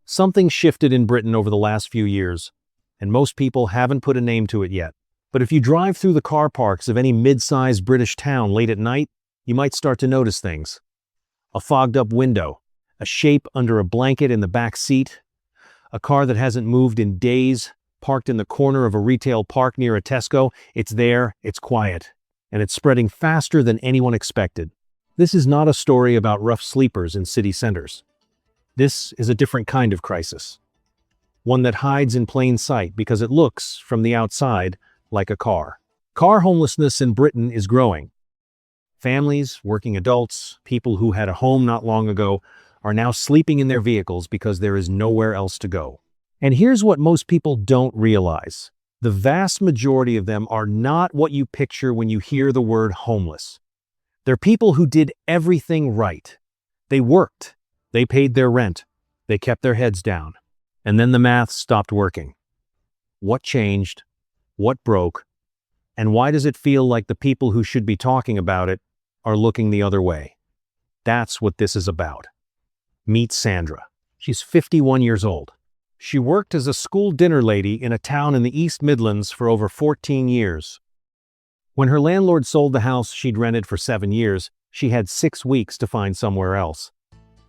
Something shifted in Britain over the last few years, and most people haven't put a name to it yet. But if you drive through the car parks of any mid-sized British town late at night, you might start to notice things. A fogged-up window, a shape under a blanket in the back seat, a car that hasn't moved in days, parked in the corner of a retail park near a Tesco. It's there, it's quiet, and it's spreading faster than anyone expected. This is not a story about rough sleepers in city centers. This is a different kind of crisis. One that hides in plain sight because it looks, from the outside, like a car. Car homelessness in Britain is growing. Families, working adults, people who had a home not long ago are now sleeping in their vehicles because there is nowhere else to go. And here's what most people don't realize. The vast majority of them are not what you picture when you hear the word homeless. They're people who did everything right. They worked. They paid their rent. They kept their heads down. And then the math stopped working. What changed? What broke? And why does it feel like the people who should be talking about it are looking the other way? That's what this is about. Meet Sandra. She's 51 years old. She worked as a school dinner lady in a town in the East Midlands for over 14 years. When her landlord sold the house she'd rented for 7 years, she had 6 weeks to find somewhere else.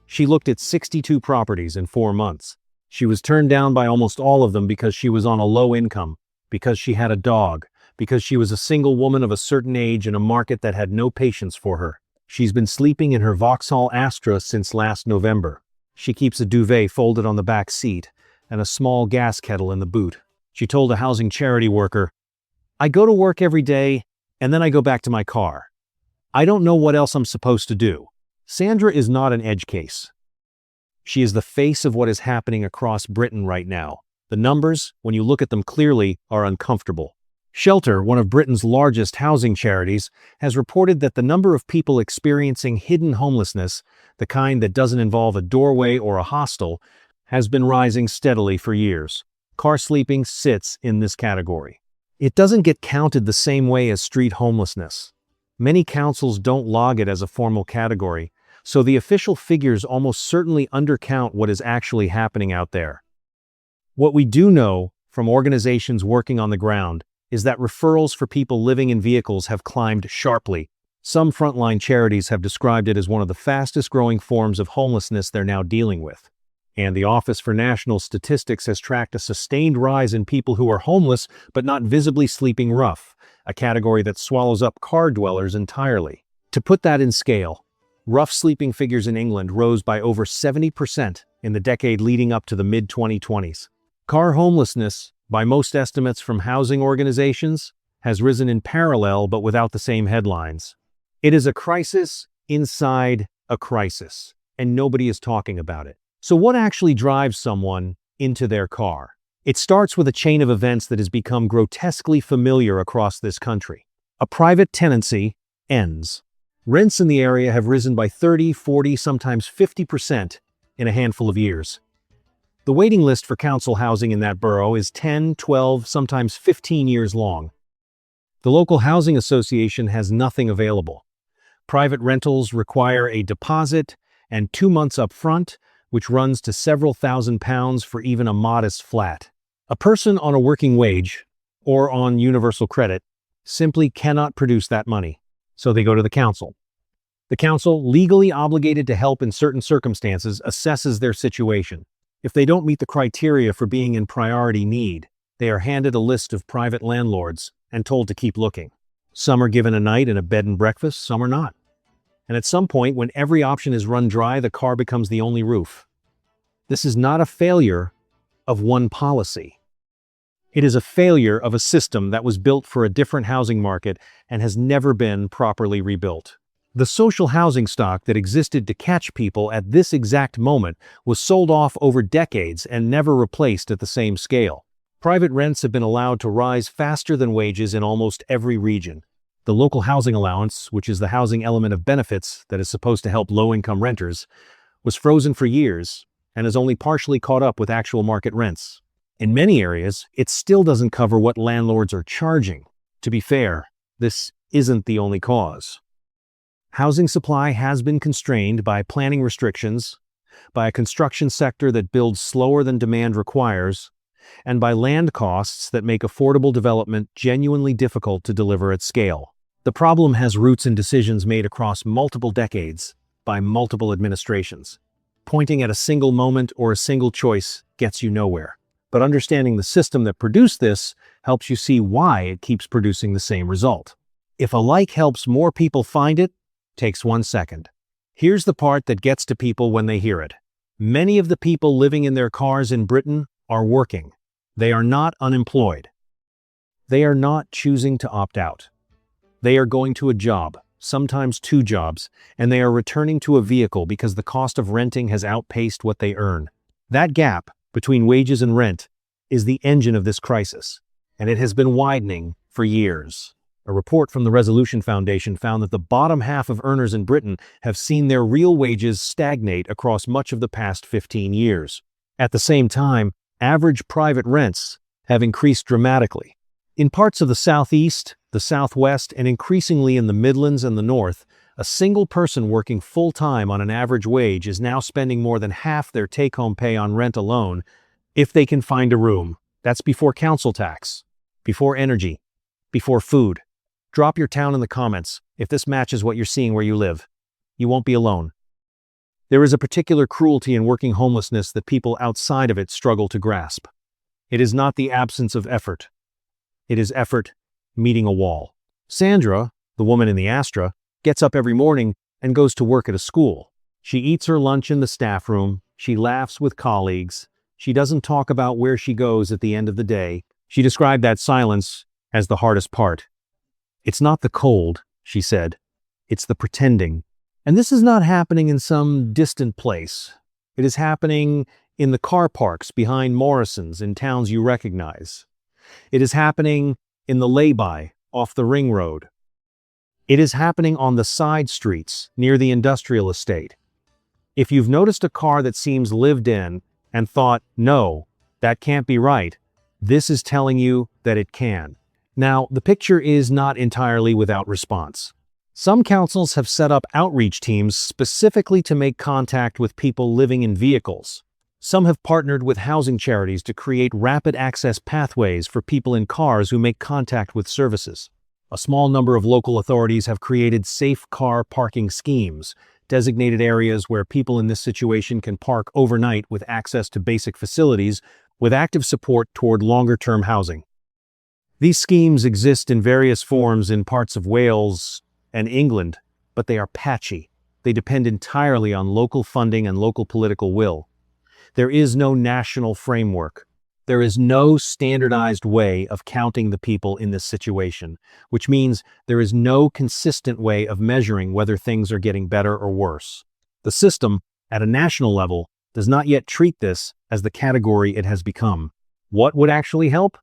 She looked at 62 properties in 4 months. She was turned down by almost all of them because she was on a low income, because she had a dog, because she was a single woman of a certain age in a market that had no patience for her. She's been sleeping in her Vauxhall Astra since last November. She keeps a duvet folded on the back seat and a small gas kettle in the boot. She told a housing charity worker, "I go to work every day, and then I go back to my car. I don't know what else I'm supposed to do." Sandra is not an edge case. She is the face of what is happening across Britain right now. The numbers, when you look at them clearly, are uncomfortable. Shelter, one of Britain's largest housing charities, has reported that the number of people experiencing hidden homelessness, the kind that doesn't involve a doorway or a hostel, has been rising steadily for years. Car sleeping sits in this category. It doesn't get counted the same way as street homelessness. Many councils don't log it as a formal category, so the official figures almost certainly undercount what is actually happening out there. What we do know from organizations working on the ground is that referrals for people living in vehicles have climbed sharply. Some frontline charities have described it as one of the fastest growing forms of homelessness they're now dealing with. And the Office for National Statistics has tracked a sustained rise in people who are homeless but not visibly sleeping rough, a category that swallows up car dwellers entirely. To put that in scale, rough sleeping figures in England rose by over 70% in the decade leading up to the mid-2020s. Car homelessness, by most estimates from housing organizations, has risen in parallel but without the same headlines. It is a crisis inside a crisis, and nobody is talking about it. So what actually drives someone into their car? It starts with a chain of events that has become grotesquely familiar across this country. A private tenancy ends. Rents in the area have risen by 30, 40, sometimes 50% in a handful of years. The waiting list for council housing in that borough is 10, 12, sometimes 15 years long. The local housing association has nothing available. Private rentals require a deposit and 2 months up front, which runs to several £1,000s for even a modest flat. A person on a working wage, or on universal credit, simply cannot produce that money, so they go to the council. The council, legally obligated to help in certain circumstances, assesses their situation. If they don't meet the criteria for being in priority need, they are handed a list of private landlords and told to keep looking. Some are given a night and a bed and breakfast, some are not. And at some point, when every option is run dry, the car becomes the only roof. This is not a failure of one policy. It is a failure of a system that was built for a different housing market and has never been properly rebuilt. The social housing stock that existed to catch people at this exact moment was sold off over decades and never replaced at the same scale. Private rents have been allowed to rise faster than wages in almost every region. The local housing allowance, which is the housing element of benefits that is supposed to help low-income renters, was frozen for years and has only partially caught up with actual market rents. In many areas, it still doesn't cover what landlords are charging. To be fair, this isn't the only cause. Housing supply has been constrained by planning restrictions, by a construction sector that builds slower than demand requires, and by land costs that make affordable development genuinely difficult to deliver at scale. The problem has roots in decisions made across multiple decades by multiple administrations. Pointing at a single moment or a single choice gets you nowhere. But understanding the system that produced this helps you see why it keeps producing the same result. If a like helps more people find it, takes 1 second. Here's the part that gets to people when they hear it. Many of the people living in their cars in Britain are working. They are not unemployed. They are not choosing to opt out. They are going to a job, sometimes 2 jobs, and they are returning to a vehicle because the cost of renting has outpaced what they earn. That gap between wages and rent is the engine of this crisis, and it has been widening for years. A report from the Resolution Foundation found that the bottom half of earners in Britain have seen their real wages stagnate across much of the past 15 years. At the same time, average private rents have increased dramatically. In parts of the southeast, the southwest, and increasingly in the Midlands and the north, a single person working full-time on an average wage is now spending more than half their take-home pay on rent alone, if they can find a room. That's before council tax, before energy, before food. Drop your town in the comments if this matches what you're seeing where you live. You won't be alone. There is a particular cruelty in working homelessness that people outside of it struggle to grasp. It is not the absence of effort. It is effort meeting a wall. Sandra, the woman in the Astra, gets up every morning and goes to work at a school. She eats her lunch in the staff room. She laughs with colleagues. She doesn't talk about where she goes at the end of the day. She described that silence as the hardest part. It's not the cold, she said. It's the pretending. And this is not happening in some distant place. It is happening in the car parks behind Morrison's in towns you recognize. It is happening in the lay-by off the ring road. It is happening on the side streets near the industrial estate. If you've noticed a car that seems lived in and thought, no, that can't be right, this is telling you that it can. Now, the picture is not entirely without response. Some councils have set up outreach teams specifically to make contact with people living in vehicles. Some have partnered with housing charities to create rapid access pathways for people in cars who make contact with services. A small number of local authorities have created safe car parking schemes, designated areas where people in this situation can park overnight with access to basic facilities, with active support toward longer-term housing. These schemes exist in various forms in parts of Wales and England, but they are patchy. They depend entirely on local funding and local political will. There is no national framework. There is no standardized way of counting the people in this situation, which means there is no consistent way of measuring whether things are getting better or worse. The system, at a national level, does not yet treat this as the category it has become. What would actually help?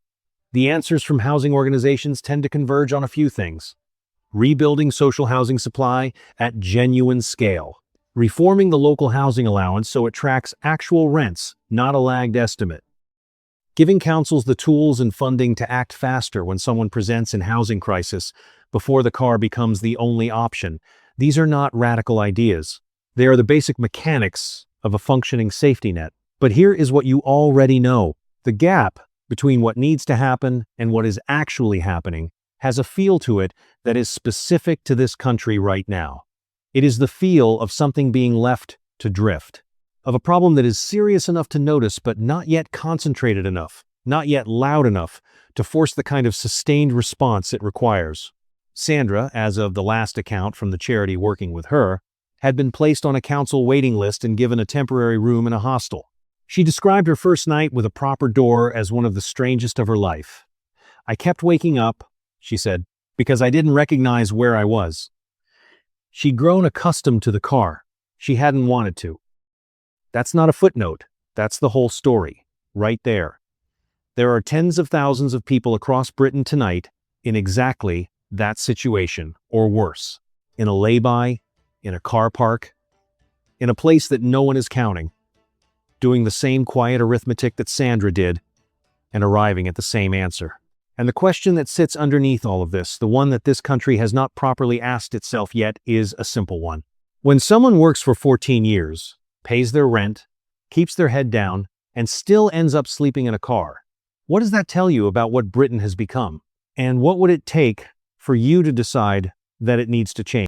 The answers from housing organizations tend to converge on a few things. Rebuilding social housing supply at genuine scale. Reforming the local housing allowance so it tracks actual rents, not a lagged estimate. Giving councils the tools and funding to act faster when someone presents in housing crisis before the car becomes the only option. These are not radical ideas. They are the basic mechanics of a functioning safety net. But here is what you already know. The gap between what needs to happen and what is actually happening has a feel to it that is specific to this country right now. It is the feel of something being left to drift, of a problem that is serious enough to notice but not yet concentrated enough, not yet loud enough to force the kind of sustained response it requires. Sandra, as of the last account from the charity working with her, had been placed on a council waiting list and given a temporary room in a hostel. She described her first night with a proper door as one of the strangest of her life. "I kept waking up," she said, "because I didn't recognize where I was." She'd grown accustomed to the car. She hadn't wanted to. That's not a footnote. That's the whole story, right there. There are tens of thousands of people across Britain tonight in exactly that situation, or worse. In a lay-by, in a car park, in a place that no one is counting, doing the same quiet arithmetic that Sandra did, and arriving at the same answer. And the question that sits underneath all of this, the one that this country has not properly asked itself yet, is a simple one. When someone works for 14 years, pays their rent, keeps their head down, and still ends up sleeping in a car. What does that tell you about what Britain has become? And what would it take for you to decide that it needs to change?